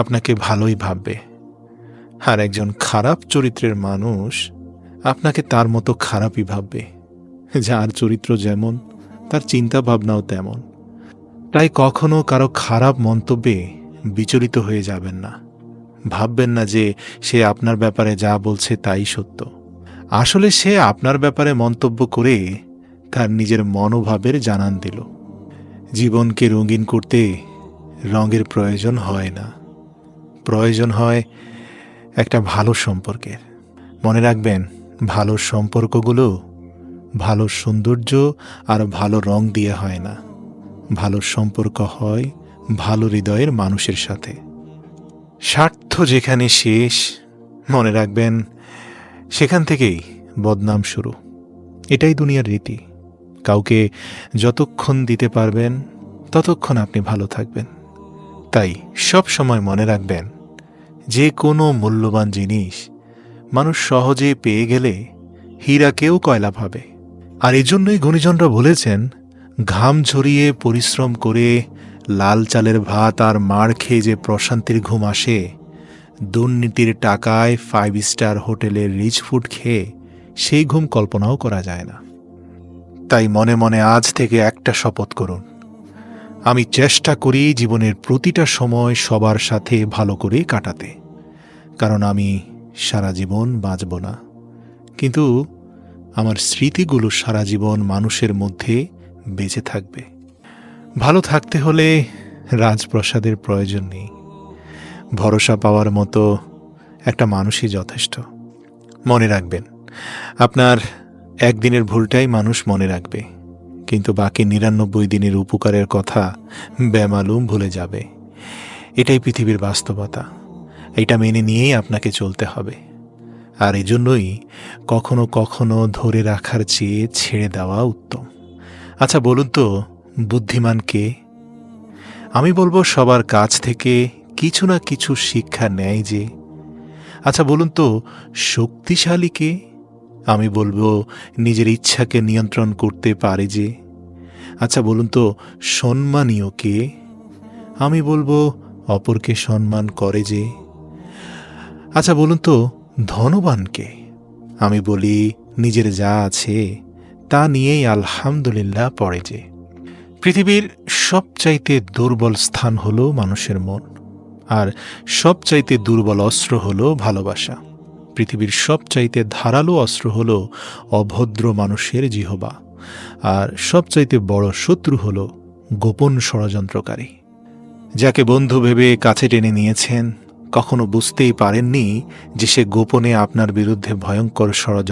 আপনাকে ভালোই ভাববে, আর একজন খারাপ চরিত্রের মানুষ আপনাকে তার মতো খারাপই ভাববে। যার চরিত্র যেমন, তার চিন্তা ভাবনাও তেমন। তাই কখনো কারো খারাপ মন্তব্যে বিচলিত হয়ে যাবেন না। ভাববেন না যে সে আপনার ব্যাপারে যা বলছে তাই সত্য। আসলে সে আপনার ব্যাপারে মন্তব্য করে তার নিজের মনোভাবের জানান দিল। জীবনকে রঙিন করতে রঙের প্রয়োজন হয় না, প্রয়োজন হয় একটা ভালো সম্পর্কের। মনে রাখবেন, ভালো সম্পর্কগুলো ভালো সৌন্দর্য আর ভালো রং দিয়ে হয় না। ভালো সম্পর্ক হয় ভালো হৃদয়ের মানুষের সাথে। স্বার্থ যেখানে শেষ, মনে রাখবেন, সেখান থেকেই বদনাম শুরু। এটাই দুনিয়ার রীতি। কাউকে যতক্ষণ দিতে পারবেন ততক্ষণ আপনি ভালো থাকবেন। তাই সব সময় মনে রাখবেন, যে কোনো মূল্যবান জিনিস মানুষ সহজে পেয়ে গেলে হীরাকেও কয়লা ভাবে। আর এজন্যই গুণীজনরা বলেছেন, ঘাম ঝরিয়ে পরিশ্রম করে লাল চালের ভাত আর মার খেয়ে যে প্রশান্তির ঘুম আসে, দুর্নীতির টাকায় 5 স্টার হোটেলের রিচ ফুড খেয়ে সেই ঘুম কল্পনাও করা যায় না। তাই মনে মনে আজ থেকে একটা শপথ করুন, আমি চেষ্টা করি জীবনের প্রতিটা সময় সবার সাথে ভালো করে কাটাতে। কারণ আমি সারা জীবন বাঁচব না, কিন্তু আমার স্মৃতিগুলো সারা জীবন মানুষের মধ্যে বেঁচে থাকবে। ভালো থাকতে হলে রাজপ্রাসাদের প্রয়োজন নেই, ভরসা পাওয়ার মতো একটা মানুষই যথেষ্ট। মনে রাখবেন, আপনার একদিনের ভুলটাই মানুষ মনে রাখবে, কিন্তু বাকি 99 দিনের উপকারের কথা বেমালুম ভুলে যাবে। এটাই পৃথিবীর বাস্তবতা। এটা মেনে নিয়েই আপনাকে চলতে হবে। আর এজন্যই কখনো কখনো ধরে রাখার চেয়ে ছেড়ে দেওয়া উত্তম। আচ্ছা বলুন তো, বুদ্ধিমান কে? আমি বলবো সবার কাছ থেকে কিছু না কিছু শিক্ষা নেয় যে। আচ্ছা বলুন তো, শক্তিশালী কে? আমি বলবো নিজের ইচ্ছাকে নিয়ন্ত্রণ করতে পারে যে। আচ্ছা বলুন তো, সম্মানীয় কে? আমি বলবো অপরকে সম্মান করে যে। আচ্ছা বলুন তো, ধনবান কে? আমি বলি নিজের যা আছে তা নিয়েই আলহামদুলিল্লাহ পড়ে যে। পৃথিবীর সবচাইতে দুর্বল স্থান হলো মানুষের মন, আর সবচাইতে দুর্বল অস্ত্র হলো ভালোবাসা। পৃথিবীর সবচাইতে ধারালো অস্ত্র হলো অভদ্র মানুষের জিহবা, আর সবচাইতে বড় শত্রু হলো গোপন ষড়যন্ত্রকারী। যাকে বন্ধু ভেবে কাছে টেনে নিয়েছেন, কখনো বুঝতেই পারেননি যে সে গোপনে আপনার বিরুদ্ধে ভয়ঙ্কর ষড়যন্ত্র